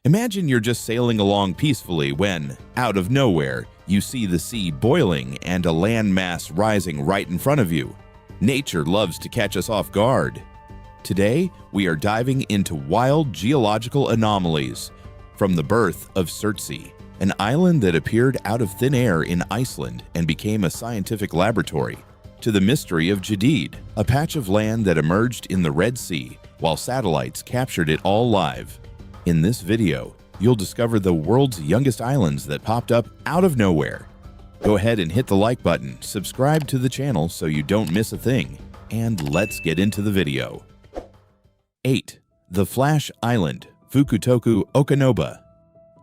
Imagine you're just sailing along peacefully when, out of nowhere, you see the sea boiling and a landmass rising right in front of you. Nature loves to catch us off guard. Today, we are diving into wild geological anomalies, from the birth of Surtsey, an island that appeared out of thin air in Iceland and became a scientific laboratory, to the mystery of Jadid, a patch of land that emerged in the Red Sea while satellites captured it all live. In this video, you'll discover the world's youngest islands that popped up out of nowhere. Go ahead and hit the like button, subscribe to the channel so you don't miss a thing, and let's get into the video. 8. The Flash Island, Fukutoku-Okanoba.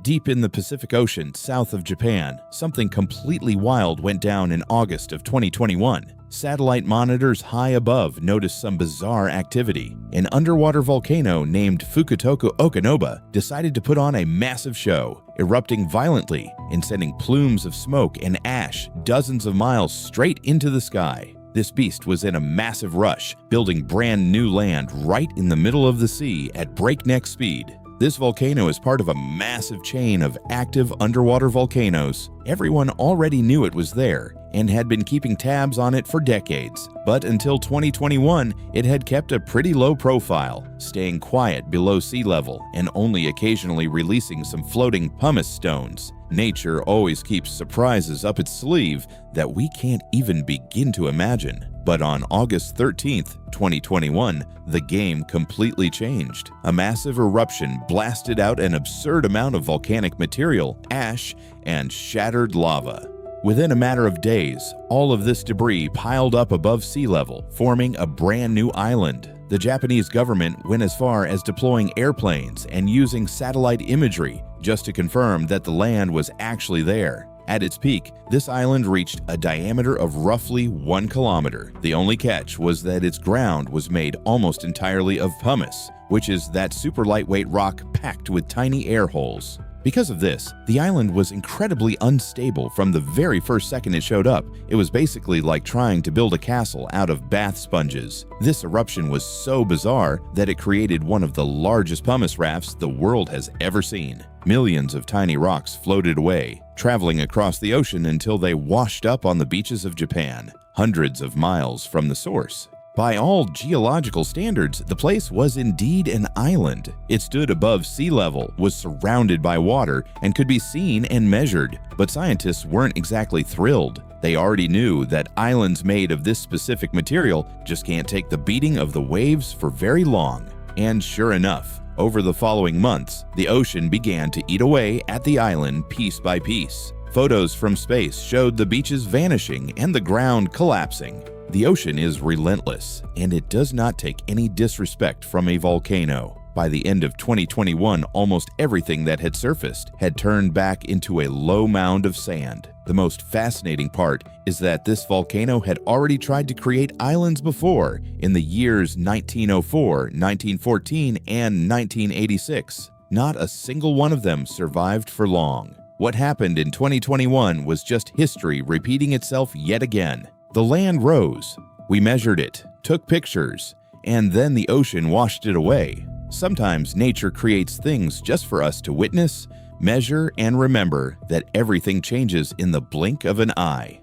Deep in the Pacific Ocean south of Japan, something completely wild went down in August of 2021. Satellite monitors high above noticed some bizarre activity. An underwater volcano named Fukutoku-Okanoba decided to put on a massive show, erupting violently and sending plumes of smoke and ash dozens of miles straight into the sky. This beast was in a massive rush, building brand new land right in the middle of the sea at breakneck speed. This volcano is part of a massive chain of active underwater volcanoes. Everyone already knew it was there and had been keeping tabs on it for decades. But until 2021, it had kept a pretty low profile, staying quiet below sea level and only occasionally releasing some floating pumice stones. Nature always keeps surprises up its sleeve that we can't even begin to imagine. But on August 13th, 2021, the game completely changed. A massive eruption blasted out an absurd amount of volcanic material, ash, and shattered lava. Within a matter of days, all of this debris piled up above sea level, forming a brand new island. The Japanese government went as far as deploying airplanes and using satellite imagery just to confirm that the land was actually there. At its peak, this island reached a diameter of roughly 1 kilometer. The only catch was that its ground was made almost entirely of pumice, which is that super lightweight rock packed with tiny air holes. Because of this, the island was incredibly unstable from the very first second it showed up. It was basically like trying to build a castle out of bath sponges. This eruption was so bizarre that it created one of the largest pumice rafts the world has ever seen. Millions of tiny rocks floated away, traveling across the ocean until they washed up on the beaches of Japan, hundreds of miles from the source. By all geological standards, the place was indeed an island. It stood above sea level, was surrounded by water, and could be seen and measured. But scientists weren't exactly thrilled. They already knew that islands made of this specific material just can't take the beating of the waves for very long. And sure enough, over the following months, the ocean began to eat away at the island piece by piece. Photos from space showed the beaches vanishing and the ground collapsing. The ocean is relentless, and it does not take any disrespect from a volcano. By the end of 2021, almost everything that had surfaced had turned back into a low mound of sand. The most fascinating part is that this volcano had already tried to create islands before, in the years 1904, 1914, and 1986. Not a single one of them survived for long. What happened in 2021 was just history repeating itself yet again. The land rose, we measured it, took pictures, and then the ocean washed it away. Sometimes nature creates things just for us to witness, measure, and remember that everything changes in the blink of an eye.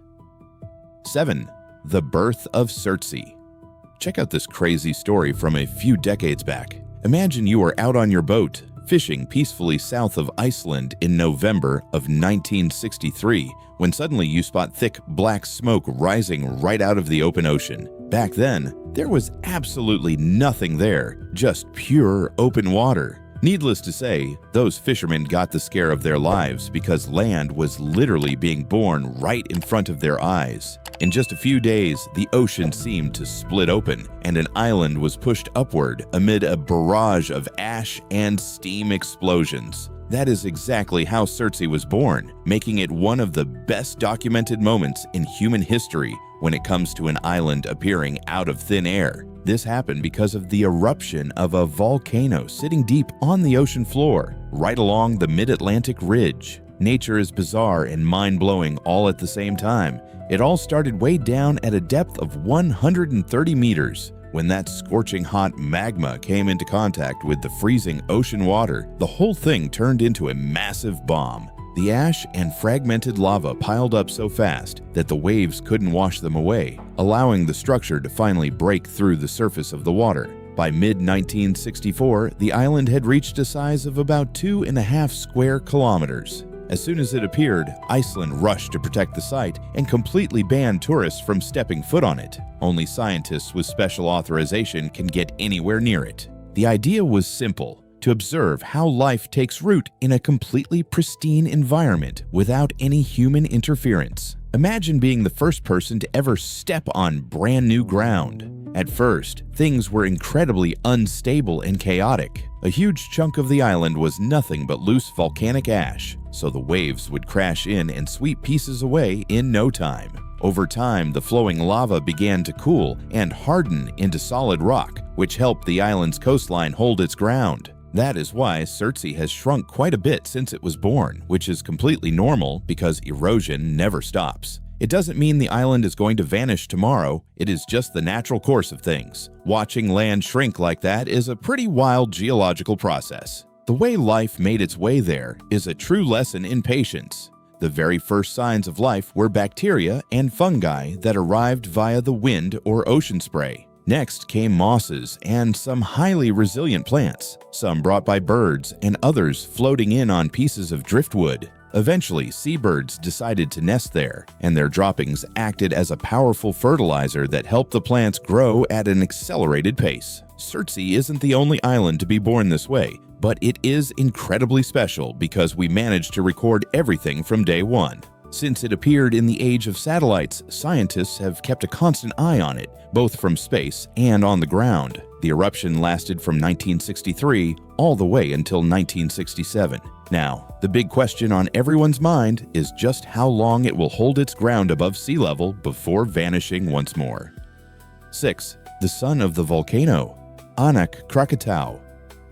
7. The birth of Surtsey. Check out this crazy story from a few decades back. Imagine you are out on your boat, fishing peacefully south of Iceland in November of 1963, when suddenly you spot thick black smoke rising right out of the open ocean. Back then, there was absolutely nothing there, just pure open water. Needless to say, those fishermen got the scare of their lives because land was literally being born right in front of their eyes. In just a few days, the ocean seemed to split open, and an island was pushed upward amid a barrage of ash and steam explosions. That is exactly how Surtsey was born, making it one of the best documented moments in human history when it comes to an island appearing out of thin air. This happened because of the eruption of a volcano sitting deep on the ocean floor, right along the mid-Atlantic ridge. Nature is bizarre and mind-blowing all at the same time. It all started way down at a depth of 130 meters, When that scorching hot magma came into contact with the freezing ocean water, the whole thing turned into a massive bomb. The ash and fragmented lava piled up so fast that the waves couldn't wash them away, allowing the structure to finally break through the surface of the water. By mid-1964, the island had reached a size of about 2.5 square kilometers. As soon as it appeared, Iceland rushed to protect the site and completely banned tourists from stepping foot on it. Only scientists with special authorization can get anywhere near it. The idea was simple: to observe how life takes root in a completely pristine environment without any human interference. Imagine being the first person to ever step on brand new ground. At first, things were incredibly unstable and chaotic. A huge chunk of the island was nothing but loose volcanic ash, so the waves would crash in and sweep pieces away in no time. Over time, the flowing lava began to cool and harden into solid rock, which helped the island's coastline hold its ground. That is why Surtsey has shrunk quite a bit since it was born, which is completely normal because erosion never stops. It doesn't mean the island is going to vanish tomorrow, it is just the natural course of things. Watching land shrink like that is a pretty wild geological process. The way life made its way there is a true lesson in patience. The very first signs of life were bacteria and fungi that arrived via the wind or ocean spray. Next came mosses and some highly resilient plants, some brought by birds and others floating in on pieces of driftwood. Eventually, seabirds decided to nest there, and their droppings acted as a powerful fertilizer that helped the plants grow at an accelerated pace. Surtsey isn't the only island to be born this way, but it is incredibly special because we managed to record everything from day one. Since it appeared in the age of satellites, scientists have kept a constant eye on it, both from space and on the ground. The eruption lasted from 1963 all the way until 1967. Now, the big question on everyone's mind is just how long it will hold its ground above sea level before vanishing once more. 6. The son of the volcano, Anak Krakatau.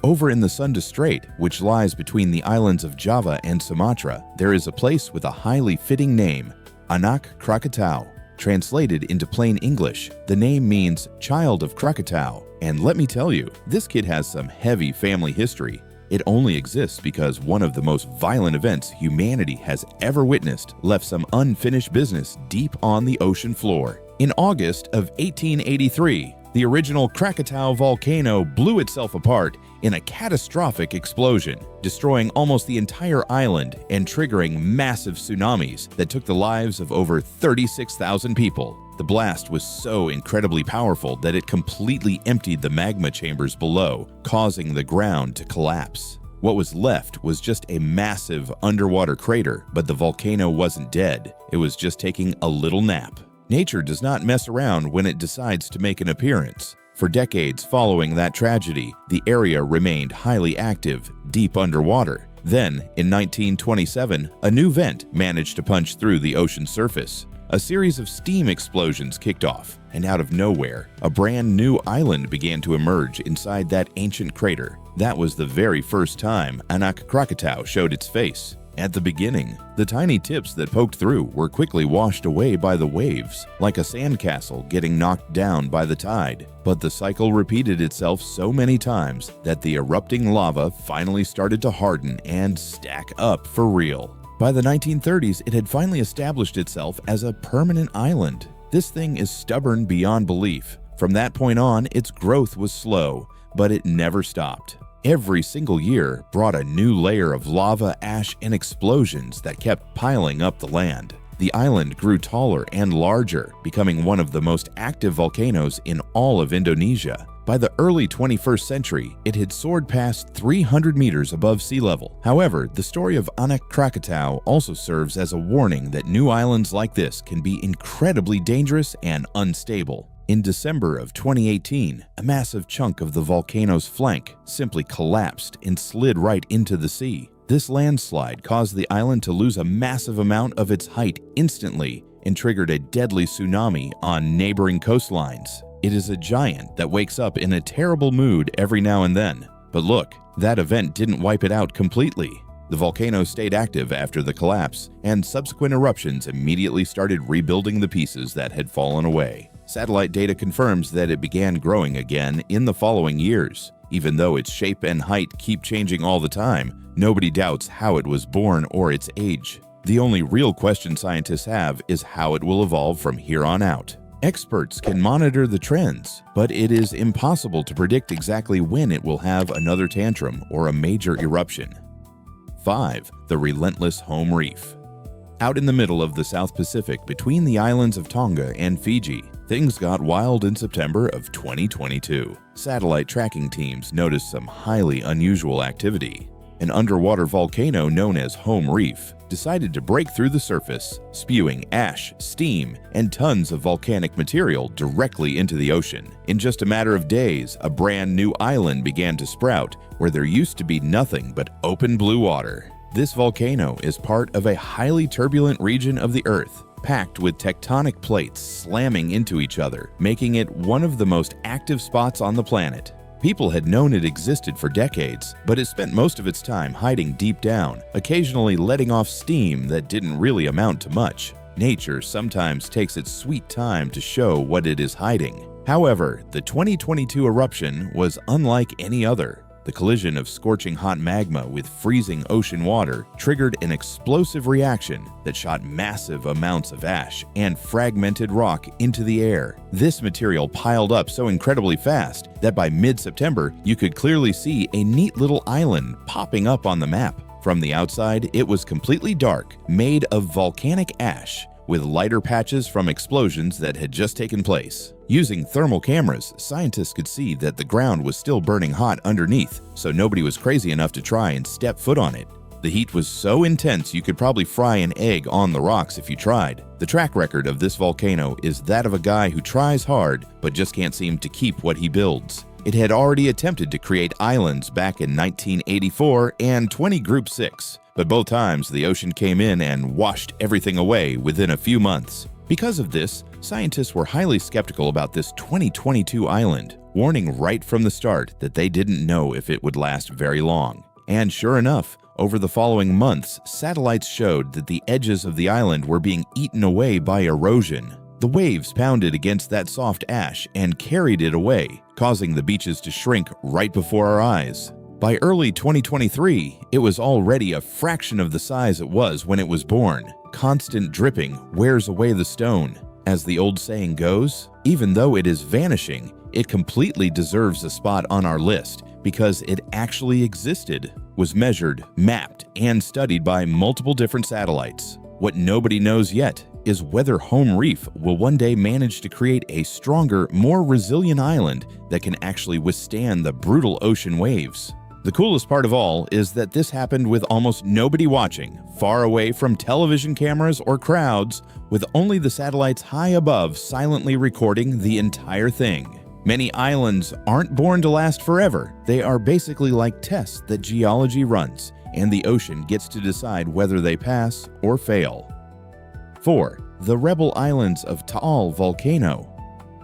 Over in the Sunda Strait, which lies between the islands of Java and Sumatra, there is a place with a highly fitting name, Anak Krakatau. Translated into plain English, the name means child of Krakatau. And let me tell you, this kid has some heavy family history. It only exists because one of the most violent events humanity has ever witnessed left some unfinished business deep on the ocean floor. In August of 1883, the original Krakatau volcano blew itself apart in a catastrophic explosion, destroying almost the entire island and triggering massive tsunamis that took the lives of over 36,000 people. The blast was so incredibly powerful that it completely emptied the magma chambers below, causing the ground to collapse. What was left was just a massive underwater crater, but the volcano wasn't dead. It was just taking a little nap. Nature does not mess around when it decides to make an appearance. For decades following that tragedy, the area remained highly active, deep underwater. Then, in 1927, a new vent managed to punch through the ocean surface. A series of steam explosions kicked off, and out of nowhere, a brand new island began to emerge inside that ancient crater. That was the very first time Anak Krakatau showed its face. At the beginning, the tiny tips that poked through were quickly washed away by the waves, like a sandcastle getting knocked down by the tide. But the cycle repeated itself so many times that the erupting lava finally started to harden and stack up for real. By the 1930s, it had finally established itself as a permanent island. This thing is stubborn beyond belief. From that point on, its growth was slow, but it never stopped. Every single year brought a new layer of lava, ash, and explosions that kept piling up the land. The island grew taller and larger, becoming one of the most active volcanoes in all of Indonesia. By the early 21st century, it had soared past 300 meters above sea level. However, the story of Anak Krakatau also serves as a warning that new islands like this can be incredibly dangerous and unstable. In December of 2018, a massive chunk of the volcano's flank simply collapsed and slid right into the sea. This landslide caused the island to lose a massive amount of its height instantly and triggered a deadly tsunami on neighboring coastlines. It is a giant that wakes up in a terrible mood every now and then. But look, that event didn't wipe it out completely. The volcano stayed active after the collapse, and subsequent eruptions immediately started rebuilding the pieces that had fallen away. Satellite data confirms that it began growing again in the following years. Even though its shape and height keep changing all the time, nobody doubts how it was born or its age. The only real question scientists have is how it will evolve from here on out. Experts can monitor the trends, but it is impossible to predict exactly when it will have another tantrum or a major eruption. 5. The relentless home reef. Out in the middle of the South Pacific between the islands of Tonga and Fiji, things got wild in September of 2022. Satellite tracking teams noticed some highly unusual activity. An underwater volcano known as Home Reef decided to break through the surface, spewing ash, steam, and tons of volcanic material directly into the ocean. In just a matter of days, a brand new island began to sprout where there used to be nothing but open blue water. This volcano is part of a highly turbulent region of the Earth, packed with tectonic plates slamming into each other, making it one of the most active spots on the planet. People had known it existed for decades, but it spent most of its time hiding deep down, occasionally letting off steam that didn't really amount to much. Nature sometimes takes its sweet time to show what it is hiding. However, the 2022 eruption was unlike any other. The collision of scorching hot magma with freezing ocean water triggered an explosive reaction that shot massive amounts of ash and fragmented rock into the air. This material piled up so incredibly fast that by mid-September, you could clearly see a neat little island popping up on the map. From the outside, it was completely dark, made of volcanic ash, with lighter patches from explosions that had just taken place. Using thermal cameras, scientists could see that the ground was still burning hot underneath, so nobody was crazy enough to try and step foot on it. The heat was so intense you could probably fry an egg on the rocks if you tried. The track record of this volcano is that of a guy who tries hard but just can't seem to keep what he builds. It had already attempted to create islands back in 1984 and 20 Group 6, but both times the ocean came in and washed everything away within a few months. Because of this, scientists were highly skeptical about this 2022 island, warning right from the start that they didn't know if it would last very long. And sure enough, over the following months, satellites showed that the edges of the island were being eaten away by erosion. The waves pounded against that soft ash and carried it away, causing the beaches to shrink right before our eyes. By early 2023, it was already a fraction of the size it was when it was born. Constant dripping wears away the stone. As the old saying goes, even though it is vanishing, it completely deserves a spot on our list because it actually existed, was measured, mapped, and studied by multiple different satellites. What nobody knows yet is whether Home Reef will one day manage to create a stronger, more resilient island that can actually withstand the brutal ocean waves. The coolest part of all is that this happened with almost nobody watching, far away from television cameras or crowds, with only the satellites high above silently recording the entire thing. Many islands aren't born to last forever. They are basically like tests that geology runs, and the ocean gets to decide whether they pass or fail. 4. The rebel islands of Taal Volcano.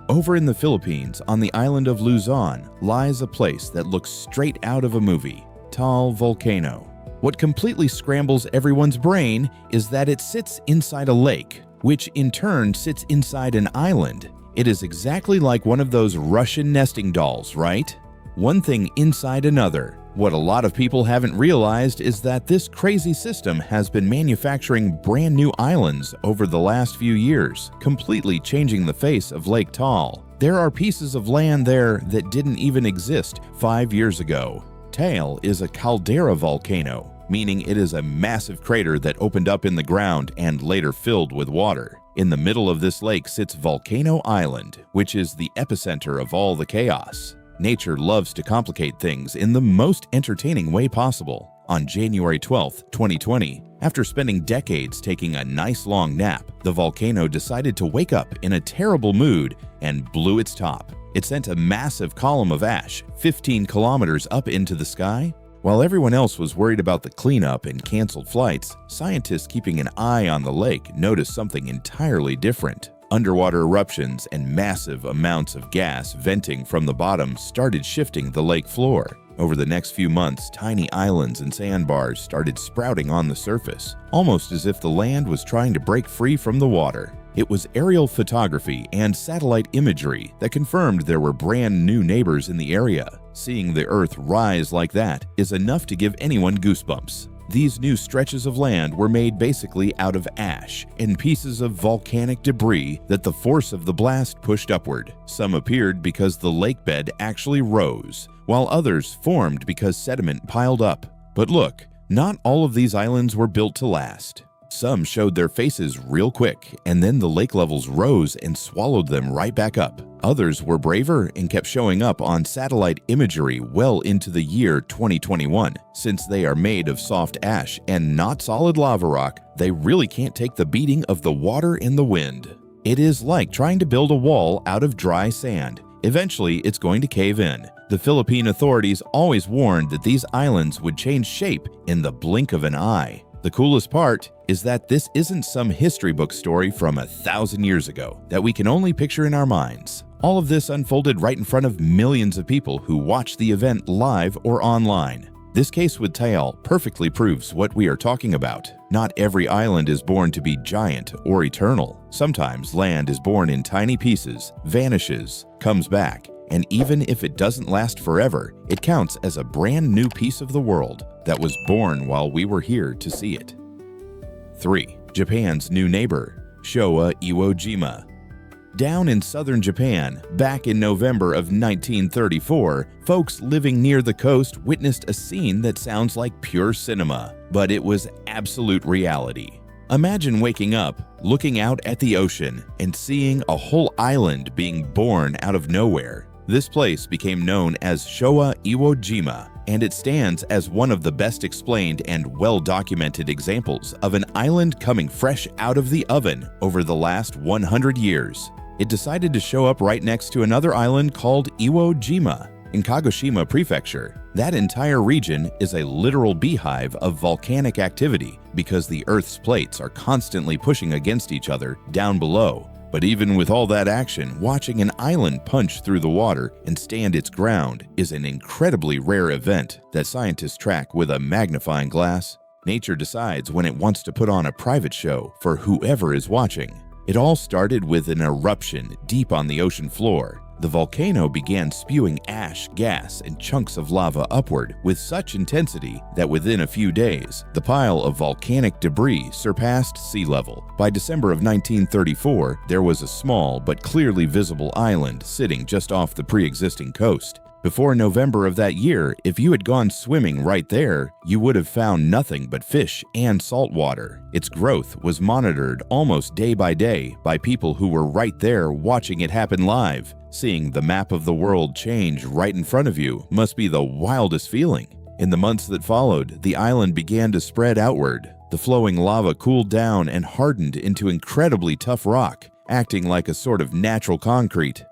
Over in the Philippines, on the island of Luzon, lies a place that looks straight out of a movie, Taal Volcano. What completely scrambles everyone's brain is that it sits inside a lake, which in turn sits inside an island. It is exactly like one of those Russian nesting dolls, right? One thing inside another. What a lot of people haven't realized is that this crazy system has been manufacturing brand new islands over the last few years, completely changing the face of Lake Taal. There are pieces of land there that didn't even exist 5 years ago. Taal is a caldera volcano, meaning it is a massive crater that opened up in the ground and later filled with water. In the middle of this lake sits Volcano Island, which is the epicenter of all the chaos. Nature loves to complicate things in the most entertaining way possible. On January 12, 2020, after spending decades taking a nice long nap, the volcano decided to wake up in a terrible mood and blew its top. It sent a massive column of ash 15 kilometers up into the sky. While everyone else was worried about the cleanup and canceled flights, scientists keeping an eye on the lake noticed something entirely different. Underwater eruptions and massive amounts of gas venting from the bottom started shifting the lake floor. Over the next few months, tiny islands and sandbars started sprouting on the surface, almost as if the land was trying to break free from the water. It was aerial photography and satellite imagery that confirmed there were brand new neighbors in the area. Seeing the Earth rise like that is enough to give anyone goosebumps. These new stretches of land were made basically out of ash and pieces of volcanic debris that the force of the blast pushed upward. Some appeared because the lake bed actually rose, while others formed because sediment piled up. But look, not all of these islands were built to last. Some showed their faces real quick, and then the lake levels rose and swallowed them right back up. Others were braver and kept showing up on satellite imagery well into the year 2021. Since they are made of soft ash and not solid lava rock, they really can't take the beating of the water and the wind. It is like trying to build a wall out of dry sand. Eventually, it's going to cave in. The Philippine authorities always warned that these islands would change shape in the blink of an eye. The coolest part is that this isn't some history book story from 1,000 years ago that we can only picture in our minds. All of this unfolded right in front of millions of people who watched the event live or online. This case with Taal perfectly proves what we are talking about. Not every island is born to be giant or eternal. Sometimes land is born in tiny pieces, vanishes, comes back, and even if it doesn't last forever, it counts as a brand new piece of the world that was born while we were here to see it. 3. Japan's new neighbor, Showa Iwo Jima. Down in southern Japan, back in November of 1934, folks living near the coast witnessed a scene that sounds like pure cinema, but it was absolute reality. Imagine waking up, looking out at the ocean, and seeing a whole island being born out of nowhere. This place became known as Showa Iwo Jima, and it stands as one of the best explained and well-documented examples of an island coming fresh out of the oven over the last 100 years. It decided to show up right next to another island called Iwo Jima in Kagoshima Prefecture. That entire region is a literal beehive of volcanic activity because the Earth's plates are constantly pushing against each other down below. But even with all that action, watching an island punch through the water and stand its ground is an incredibly rare event that scientists track with a magnifying glass. Nature decides when it wants to put on a private show for whoever is watching. It all started with an eruption deep on the ocean floor. The volcano began spewing ash, gas, and chunks of lava upward with such intensity that within a few days, the pile of volcanic debris surpassed sea level. By December of 1934, there was a small but clearly visible island sitting just off the pre-existing coast. Before November of that year, if you had gone swimming right there, you would have found nothing but fish and salt water. Its growth was monitored almost day by day by people who were right there watching it happen live. Seeing the map of the world change right in front of you must be the wildest feeling. In the months that followed, the island began to spread outward. The flowing lava cooled down and hardened into incredibly tough rock, acting like a sort of natural concrete.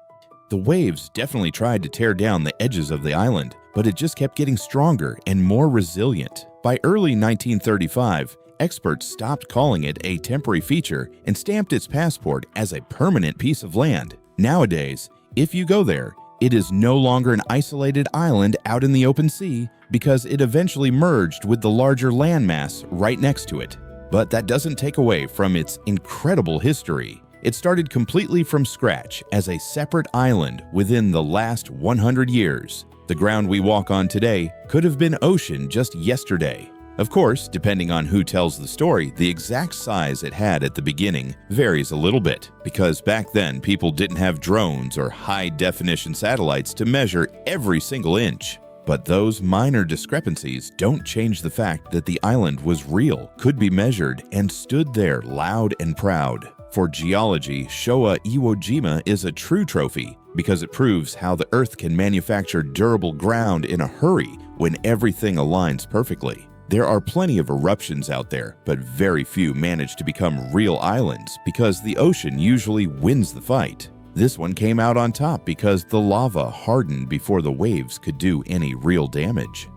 The waves definitely tried to tear down the edges of the island, but it just kept getting stronger and more resilient. By early 1935, experts stopped calling it a temporary feature and stamped its passport as a permanent piece of land. Nowadays, if you go there, it is no longer an isolated island out in the open sea because it eventually merged with the larger landmass right next to it. But that doesn't take away from its incredible history. It started completely from scratch as a separate island within the last 100 years. The ground we walk on today could have been ocean just yesterday. Of course, depending on who tells the story, the exact size it had at the beginning varies a little bit, because back then people didn't have drones or high-definition satellites to measure every single inch. But those minor discrepancies don't change the fact that the island was real, could be measured, and stood there loud and proud. For geology, Showa Iwo Jima is a true trophy because it proves how the Earth can manufacture durable ground in a hurry when everything aligns perfectly. There are plenty of eruptions out there, but very few manage to become real islands because the ocean usually wins the fight. This one came out on top because the lava hardened before the waves could do any real damage.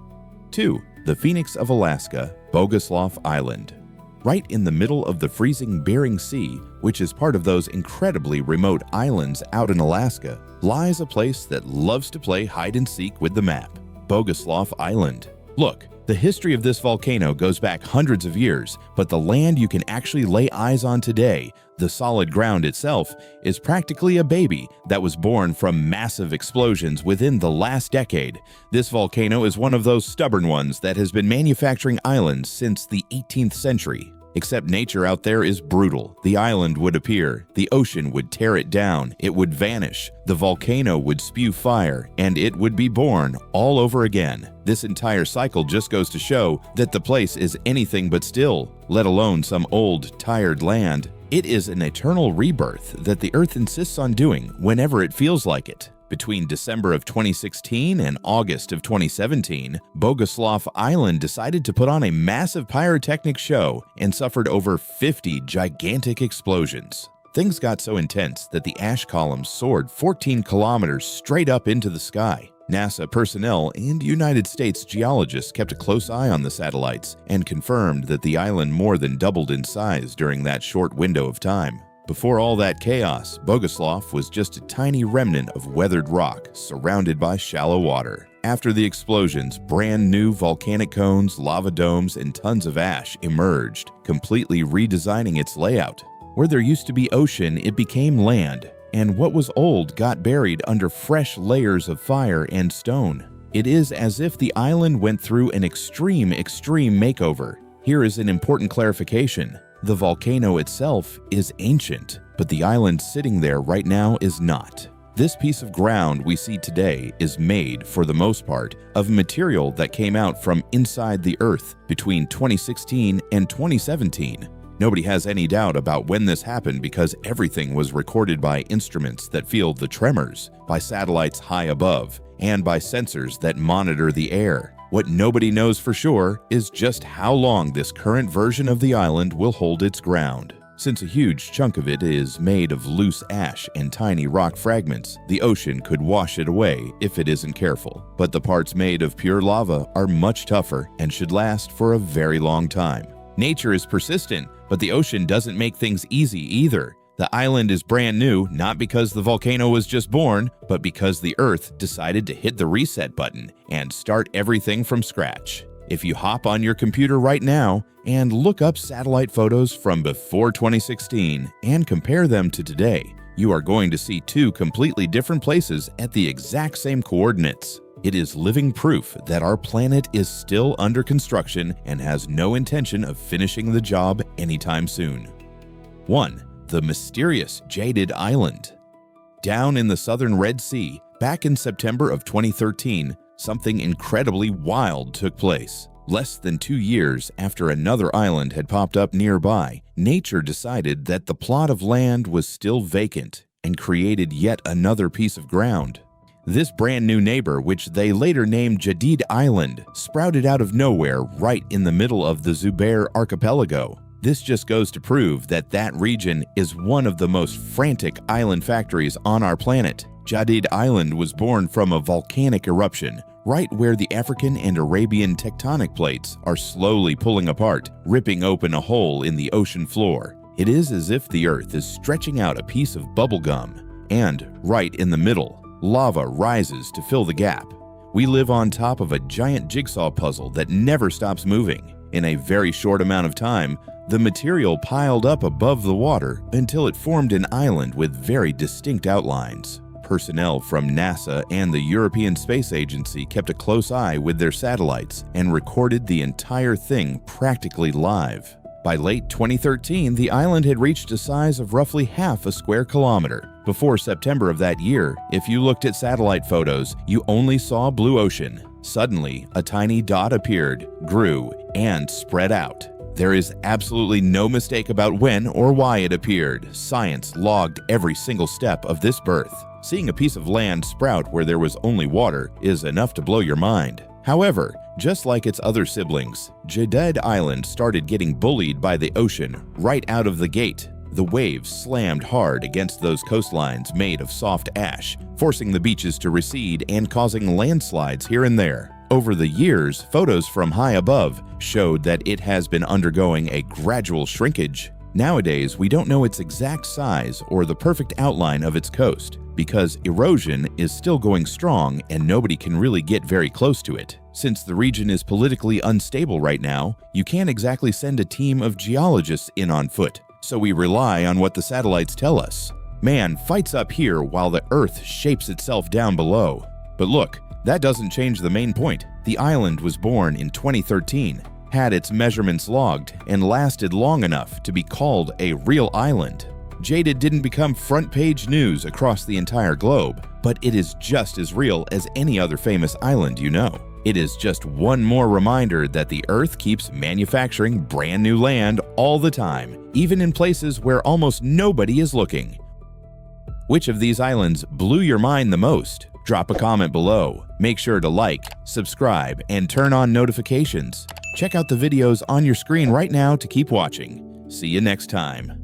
2. The Phoenix of Alaska, Boguslav Island. Right in the middle of the freezing Bering Sea, which is part of those incredibly remote islands out in Alaska, lies a place that loves to play hide and seek with the map, Boguslav Island. Look, The history of this volcano goes back hundreds of years, but the land you can actually lay eyes on today, the solid ground itself, is practically a baby that was born from massive explosions within the last decade. This volcano is one of those stubborn ones that has been manufacturing islands since the 18th century. Except nature out there is brutal. The island would appear, the ocean would tear it down, it would vanish, the volcano would spew fire, and it would be born all over again. This entire cycle just goes to show that the place is anything but still, let alone some old, tired land. It is an eternal rebirth that the Earth insists on doing whenever it feels like it. Between December of 2016 and August of 2017, Boguslav Island decided to put on a massive pyrotechnic show and suffered over 50 gigantic explosions. Things got so intense that the ash columns soared 14 kilometers straight up into the sky. NASA personnel and United States geologists kept a close eye on the satellites and confirmed that the island more than doubled in size during that short window of time. Before all that chaos, Boguslav was just a tiny remnant of weathered rock surrounded by shallow water. After the explosions, brand new volcanic cones, lava domes, and tons of ash emerged, completely redesigning its layout. Where there used to be ocean, it became land, and what was old got buried under fresh layers of fire and stone. It is as if the island went through an extreme makeover. Here is an important clarification. The volcano itself is ancient, but the island sitting there right now is not. This piece of ground we see today is made, for the most part, of material that came out from inside the Earth between 2016 and 2017. Nobody has any doubt about when this happened because everything was recorded by instruments that feel the tremors, by satellites high above, and by sensors that monitor the air. What nobody knows for sure is just how long this current version of the island will hold its ground. Since a huge chunk of it is made of loose ash and tiny rock fragments, the ocean could wash it away if it isn't careful. But the parts made of pure lava are much tougher and should last for a very long time. Nature is persistent, but the ocean doesn't make things easy either. The island is brand new, not because the volcano was just born, but because the Earth decided to hit the reset button and start everything from scratch. If you hop on your computer right now and look up satellite photos from before 2016 and compare them to today, you are going to see two completely different places at the exact same coordinates. It is living proof that our planet is still under construction and has no intention of finishing the job anytime soon. 1. The mysterious Jadid Island. Down in the southern Red Sea, back in September of 2013, something incredibly wild took place. Less than 2 years after another island had popped up nearby, nature decided that the plot of land was still vacant and created yet another piece of ground. This brand new neighbor, which they later named Jadid Island, sprouted out of nowhere right in the middle of the Zubair archipelago. This just goes to prove that that region is one of the most frantic island factories on our planet. Jadid Island was born from a volcanic eruption, right where the African and Arabian tectonic plates are slowly pulling apart, ripping open a hole in the ocean floor. It is as if the Earth is stretching out a piece of bubble gum, and right in the middle, lava rises to fill the gap. We live on top of a giant jigsaw puzzle that never stops moving. In a very short amount of time, the material piled up above the water until it formed an island with very distinct outlines. Personnel from NASA and the European Space Agency kept a close eye with their satellites and recorded the entire thing practically live. By late 2013, the island had reached a size of roughly half a square kilometer. Before September of that year, if you looked at satellite photos, you only saw blue ocean. Suddenly, a tiny dot appeared, grew, and spread out. There is absolutely no mistake about when or why it appeared. Science logged every single step of this birth. Seeing a piece of land sprout where there was only water is enough to blow your mind. However, just like its other siblings, Jadid Island started getting bullied by the ocean right out of the gate. The waves slammed hard against those coastlines made of soft ash, forcing the beaches to recede and causing landslides here and there. Over the years, photos from high above showed that it has been undergoing a gradual shrinkage. Nowadays, we don't know its exact size or the perfect outline of its coast because erosion is still going strong and nobody can really get very close to it. Since the region is politically unstable right now, you can't exactly send a team of geologists in on foot, so we rely on what the satellites tell us. Man fights up here while the Earth shapes itself down below. But look, that doesn't change the main point. The island was born in 2013, had its measurements logged, and lasted long enough to be called a real island. Jaded didn't become front-page news across the entire globe, but it is just as real as any other famous island you know. It is just one more reminder that the Earth keeps manufacturing brand new land all the time, even in places where almost nobody is looking. Which of these islands blew your mind the most? Drop a comment below. Make sure to like, subscribe, and turn on notifications. Check out the videos on your screen right now to keep watching. See you next time.